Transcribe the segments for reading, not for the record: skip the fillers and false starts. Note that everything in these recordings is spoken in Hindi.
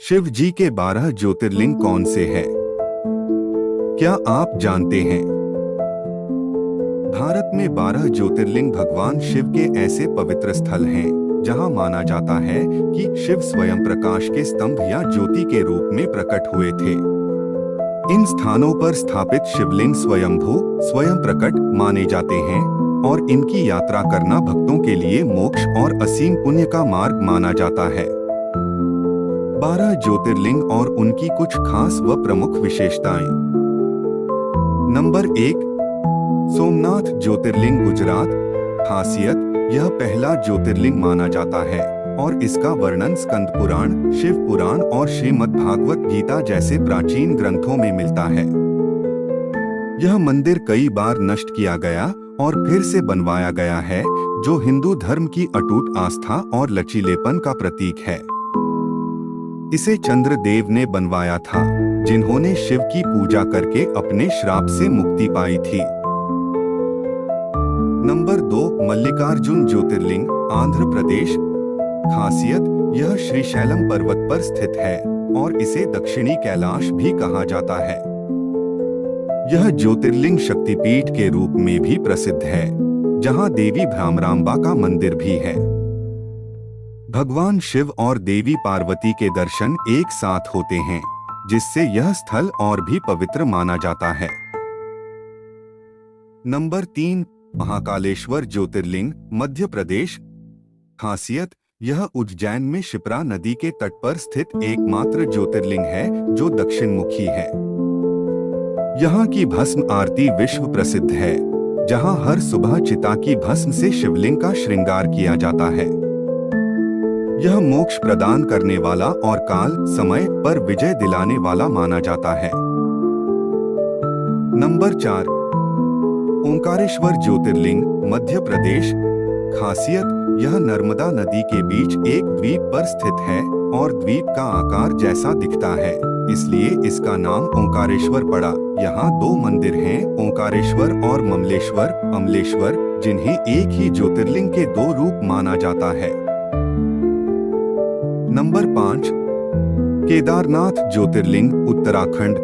शिव जी के 12 ज्योतिर्लिंग कौन से हैं? क्या आप जानते हैं? भारत में 12 ज्योतिर्लिंग भगवान शिव के ऐसे पवित्र स्थल हैं, जहां माना जाता है कि शिव स्वयं प्रकाश के स्तंभ या ज्योति के रूप में प्रकट हुए थे। इन स्थानों पर स्थापित शिवलिंग स्वयंभू, स्वयं प्रकट माने जाते हैं और इनकी यात्रा करना भक्तों के लिए मोक्ष और असीम पुण्य का मार्ग माना जाता है। 12 ज्योतिर्लिंग और उनकी कुछ खास व प्रमुख विशेषताएं। नंबर 1, सोमनाथ ज्योतिर्लिंग गुजरात। खासियत: यह पहला ज्योतिर्लिंग माना जाता है और इसका वर्णन स्कंद पुराण, शिव पुराण और श्रीमद् भागवत गीता जैसे प्राचीन ग्रंथों में मिलता है। यह मंदिर कई बार नष्ट किया गया और फिर से बनवाया गया है, जो हिंदू धर्म की अटूट आस्था और लचीलेपन का प्रतीक है। इसे चंद्रदेव ने बनवाया था, जिन्होंने शिव की पूजा करके अपने श्राप से मुक्ति पाई थी। नंबर 2, मल्लिकार्जुन ज्योतिर्लिंग, आंध्र प्रदेश। खासियत: यह श्रीशैलम पर्वत पर स्थित है और इसे दक्षिणी कैलाश भी कहा जाता है। यह ज्योतिर्लिंग शक्तिपीठ के रूप में भी प्रसिद्ध है, जहां देवी भ्रामरांबा का मंदिर भी है। भगवान शिव और देवी पार्वती के दर्शन एक साथ होते हैं, जिससे यह स्थल और भी पवित्र माना जाता है। नंबर 3, महाकालेश्वर ज्योतिर्लिंग, मध्य प्रदेश। खासियत: यह उज्जैन में शिप्रा नदी के तट पर स्थित एकमात्र ज्योतिर्लिंग है जो दक्षिण मुखी है। यहाँ की भस्म आरती विश्व प्रसिद्ध है, जहाँ हर सुबह चिता की भस्म से शिवलिंग का श्रृंगार किया जाता है। यह मोक्ष प्रदान करने वाला और काल समय पर विजय दिलाने वाला माना जाता है। नंबर 4, ओंकारेश्वर ज्योतिर्लिंग, मध्य प्रदेश। खासियत: यह नर्मदा नदी के बीच एक द्वीप पर स्थित है और द्वीप का आकार जैसा दिखता है, इसलिए इसका नाम ओंकारेश्वर पड़ा। यहाँ 2 मंदिर हैं, ओंकारेश्वर और अमलेश्वर, जिन्हें एक ही ज्योतिर्लिंग के 2 रूप माना जाता है। नंबर 5, केदारनाथ ज्योतिर्लिंग, उत्तराखंड।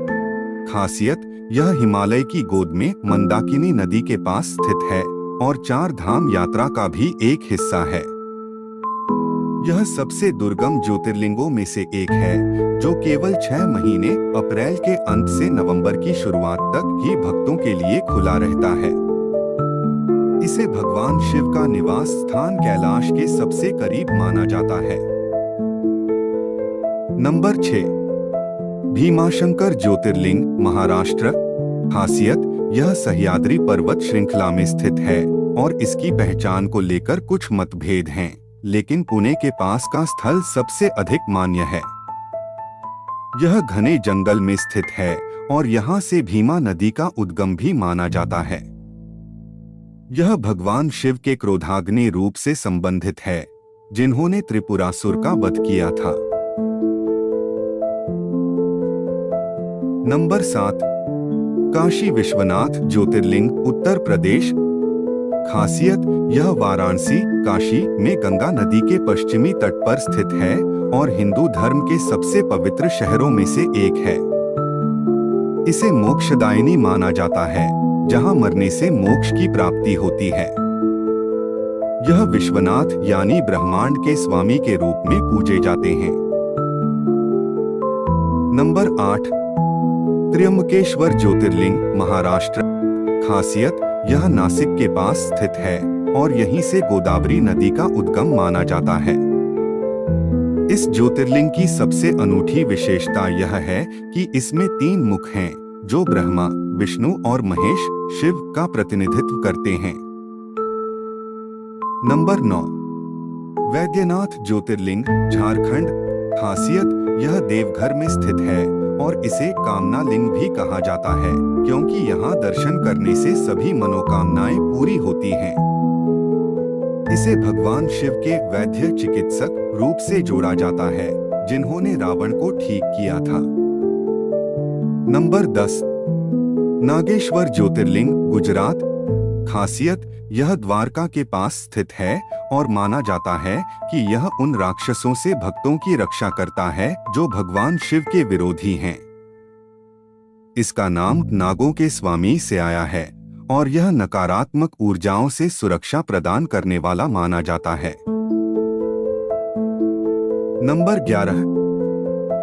खासियत: यह हिमालय की गोद में मंदाकिनी नदी के पास स्थित है और 4 धाम यात्रा का भी एक हिस्सा है। यह सबसे दुर्गम ज्योतिर्लिंगों में से एक है, जो केवल 6 महीने अप्रैल के अंत से नवंबर की शुरुआत तक ही भक्तों के लिए खुला रहता है। इसे भगवान शिव का निवास स्थान कैलाश के सबसे करीब माना जाता है। नंबर 6, भीमाशंकर ज्योतिर्लिंग, महाराष्ट्र। खासियत: यह सह्याद्री पर्वत श्रृंखला में स्थित है और इसकी पहचान को लेकर कुछ मतभेद हैं, लेकिन पुणे के पास का स्थल सबसे अधिक मान्य है। यह घने जंगल में स्थित है और यहाँ से भीमा नदी का उद्गम भी माना जाता है। यह भगवान शिव के क्रोधाग्नि रूप से संबंधित है, जिन्होंने त्रिपुरासुर का वध किया था। नंबर 7, काशी विश्वनाथ ज्योतिर्लिंग, उत्तर प्रदेश। खासियत: यह वाराणसी, काशी में गंगा नदी के पश्चिमी तट पर स्थित है और हिंदू धर्म के सबसे पवित्र शहरों में से एक है। इसे मोक्षदायिनी माना जाता है, जहां मरने से मोक्ष की प्राप्ति होती है। यह विश्वनाथ यानी ब्रह्मांड के स्वामी के रूप में पूजे जाते हैं। नंबर 8, त्र्यंबकेश्वर ज्योतिर्लिंग, महाराष्ट्र। खासियत: यह नासिक के पास स्थित है और यहीं से गोदावरी नदी का उद्गम माना जाता है। इस ज्योतिर्लिंग की सबसे अनूठी विशेषता यह है कि इसमें 3 मुख हैं, जो ब्रह्मा, विष्णु और महेश, शिव का प्रतिनिधित्व करते हैं। नंबर 9, वैद्यनाथ ज्योतिर्लिंग, झारखंड। खासियत: यह देवघर में स्थित है और इसे कामना लिंग भी कहा जाता है, क्योंकि यहाँ दर्शन करने से सभी मनोकामनाएं पूरी होती हैं। इसे भगवान शिव के वैद्य चिकित्सक रूप से जोड़ा जाता है, जिन्होंने रावण को ठीक किया था। नंबर 10, नागेश्वर ज्योतिर्लिंग, गुजरात। खासियत: यह द्वारका के पास स्थित है और माना जाता है कि यह उन राक्षसों से भक्तों की रक्षा करता है जो भगवान शिव के विरोधी हैं। इसका नाम नागों के स्वामी से आया है और यह नकारात्मक ऊर्जाओं से सुरक्षा प्रदान करने वाला माना जाता है। नंबर 11,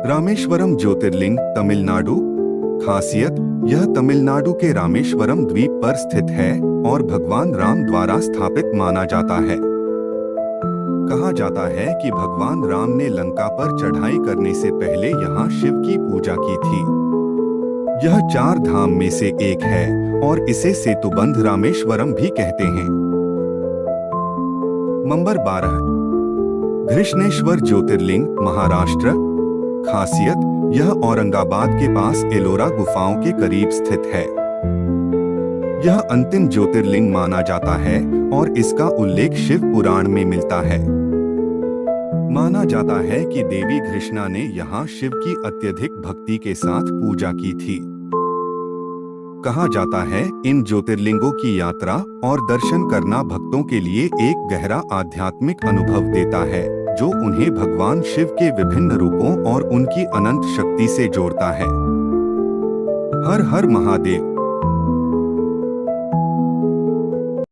रामेश्वरम ज्योतिर्लिंग, तमिलनाडु। खासियत: यह तमिलनाडु के रामेश्वरम द्वीप पर स्थित है और भगवान राम द्वारा स्थापित माना जाता है। कहा जाता है कि भगवान राम ने लंका पर चढ़ाई करने से पहले यहाँ शिव की पूजा की थी। यह 4 धाम में से एक है और इसे सेतुबंध रामेश्वरम भी कहते हैं। नंबर 12, घृष्णेश्वर ज्योतिर्लिंग, महाराष्ट्र। खासियत: यह औरंगाबाद के पास एलोरा गुफाओं के करीब स्थित है। यह अंतिम ज्योतिर्लिंग माना जाता है और इसका उल्लेख शिव पुराण में मिलता है। माना जाता है कि देवी घृष्णा ने यहाँ शिव की अत्यधिक भक्ति के साथ पूजा की थी। कहा जाता है इन ज्योतिर्लिंगों की यात्रा और दर्शन करना भक्तों के लिए एक गहरा आध्यात्मिक अनुभव देता है जो उन्हें भगवान शिव के विभिन्न रूपों और उनकी अनंत शक्ति से जोड़ता है। हर हर महादेव।